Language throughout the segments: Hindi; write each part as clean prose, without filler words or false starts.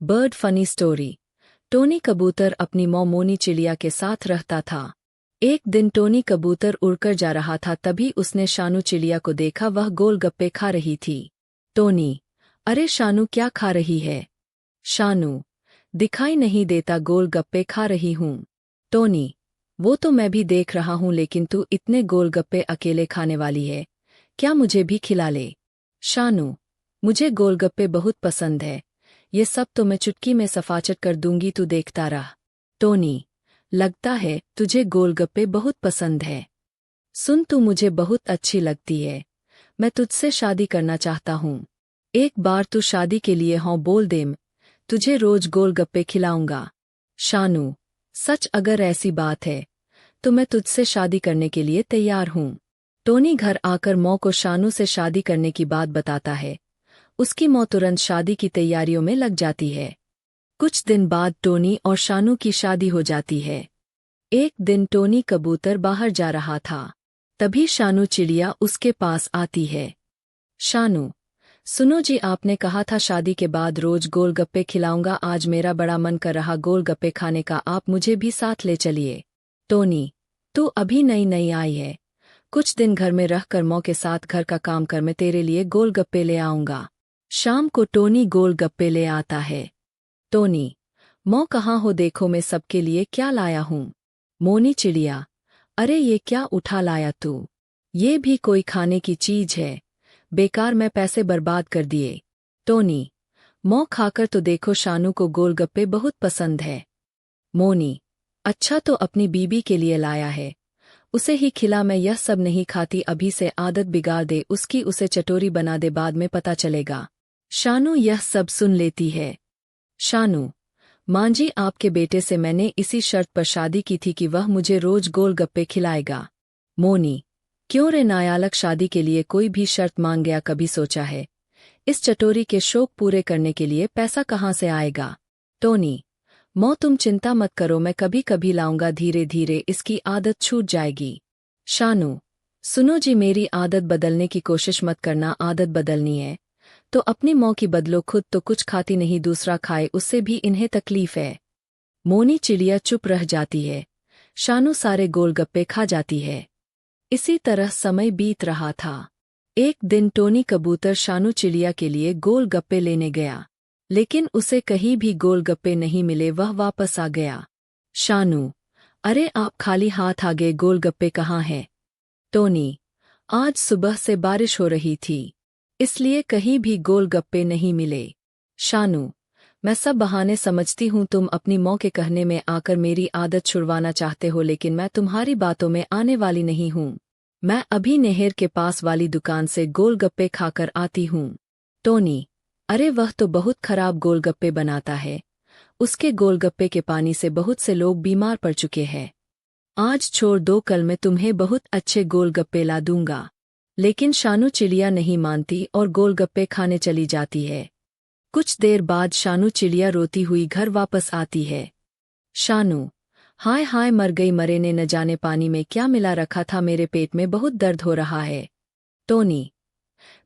Bird funny story. टोनी कबूतर अपनी मौं मोनी चिड़िया के साथ रहता था। एक दिन टोनी कबूतर उड़कर जा रहा था, तभी उसने शानू चिड़िया को देखा। वह गोलगप्पे खा रही थी। टोनी, अरे शानू, क्या खा रही है? शानू, दिखाई नहीं देता, गोलगप्पे खा रही हूँ। टोनी, वो तो मैं भी देख रहा हूँ, लेकिन तू इतने गोलगप्पे अकेले खाने वाली है, क्या मुझे भी खिला ले? शानू, मुझे गोलगप्पे बहुत पसंद है, ये सब तो मैं चुटकी में सफाचट कर दूंगी, तू देखता रह। टोनी, लगता है तुझे गोलगप्पे बहुत पसंद है। सुन, तू मुझे बहुत अच्छी लगती है, मैं तुझसे शादी करना चाहता हूँ। एक बार तू शादी के लिए हाँ बोल दे, तुझे रोज गोलगप्पे खिलाऊंगा। शानू, सच? अगर ऐसी बात है तो मैं तुझसे शादी करने के लिए तैयार हूँ। टोनी घर आकर मौ को शानू से शादी करने की बात बताता है। उसकी मौ तुरंत शादी की तैयारियों में लग जाती है। कुछ दिन बाद टोनी और शानू की शादी हो जाती है। एक दिन टोनी कबूतर बाहर जा रहा था, तभी शानू चिड़िया उसके पास आती है। शानू, सुनो जी, आपने कहा था शादी के बाद रोज गोलगप्पे खिलाऊंगा, आज मेरा बड़ा मन कर रहा गोलगप्पे खाने का, आप मुझे भी साथ ले चलिए। टोनी, तू अभी नई नई आई है, कुछ दिन घर में रह कर मौ के साथ घर का काम कर, मैं तेरे लिए गोलगप्पे ले आऊंगा। शाम को टोनी गोलगप्पे ले आता है। टोनी, मौ कहाँ हो, देखो मैं सबके लिए क्या लाया हूँ। मोनी चिड़िया, अरे ये क्या उठा लाया तू, ये भी कोई खाने की चीज है, बेकार में पैसे बर्बाद कर दिए। टोनी, मौ खाकर तो देखो, शानू को गोलगप्पे बहुत पसंद है। मोनी, अच्छा तो अपनी बीबी के लिए लाया है, उसे ही खिला, मैं यह सब नहीं खाती, अभी से आदत बिगाड़ दे उसकी, उसे चटोरी बना दे, बाद में पता चलेगा। शानू यह सब सुन लेती है। शानू, मां जी, आपके बेटे से मैंने इसी शर्त पर शादी की थी कि वह मुझे रोज गोलगप्पे खिलाएगा। मोनी, क्यों रे नायालक, शादी के लिए कोई भी शर्त मांग गया, कभी सोचा है इस चटोरी के शौक पूरे करने के लिए पैसा कहाँ से आएगा? टोनी, मौ तुम चिंता मत करो, मैं कभी कभी लाऊंगा, धीरे धीरे इसकी आदत छूट जाएगी। शानू, सुनो जी, मेरी आदत बदलने की कोशिश मत करना, आदत बदलनी है तो अपनी मौ की बदलो, खुद तो कुछ खाती नहीं, दूसरा खाए उससे भी इन्हें तकलीफ है। मोनी चिड़िया चुप रह जाती है। शानू सारे गोलगप्पे खा जाती है। इसी तरह समय बीत रहा था। एक दिन टोनी कबूतर शानू चिड़िया के लिए गोलगप्पे लेने गया, लेकिन उसे कहीं भी गोलगप्पे नहीं मिले, वह वापस आ गया। शानू, अरे आप खाली हाथ आ गए, गोलगप्पे कहाँ हैं? टोनी, आज सुबह से बारिश हो रही थी, इसलिए कहीं भी गोलगप्पे नहीं मिले। शानू, मैं सब बहाने समझती हूँ, तुम अपनी मौ के कहने में आकर मेरी आदत छुड़वाना चाहते हो, लेकिन मैं तुम्हारी बातों में आने वाली नहीं हूँ। मैं अभी नहर के पास वाली दुकान से गोलगप्पे खाकर आती हूँ। टोनी, अरे वह तो बहुत खराब गोलगप्पे बनाता है, उसके गोलगप्पे के पानी से बहुत से लोग बीमार पड़ चुके हैं। आज छोड़ दो, कल मैं तुम्हें बहुत अच्छे गोलगप्पे ला दूंगा। लेकिन शानू चिड़िया नहीं मानती और गोलगप्पे खाने चली जाती है। कुछ देर बाद शानू चिड़िया रोती हुई घर वापस आती है। शानू, हाय हाय, मर गई, मरे ने, न जाने पानी में क्या मिला रखा था, मेरे पेट में बहुत दर्द हो रहा है। टोनी,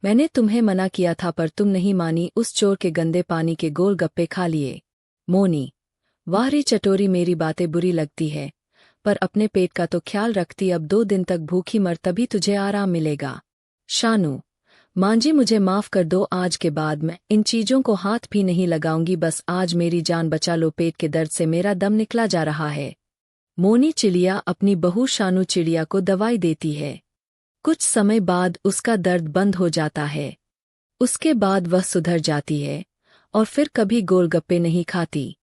मैंने तुम्हें मना किया था पर तुम नहीं मानी, उस चोर के गंदे पानी के गोलगप्पे खा लिए। मोनी, वाह रे चटोरी, मेरी बातें बुरी लगती है पर अपने पेट का तो ख्याल रखती, अब 2 दिन तक भूखी मर, तभी तुझे आराम मिलेगा। शानू, मां जी मुझे माफ कर दो, आज के बाद मैं इन चीजों को हाथ भी नहीं लगाऊंगी, बस आज मेरी जान बचा लो, पेट के दर्द से मेरा दम निकला जा रहा है। मोनी चिड़िया अपनी बहू शानू चिड़िया को दवाई देती है। कुछ समय बाद उसका दर्द बंद हो जाता है। उसके बाद वह सुधर जाती है और फिर कभी गोलगप्पे नहीं खाती।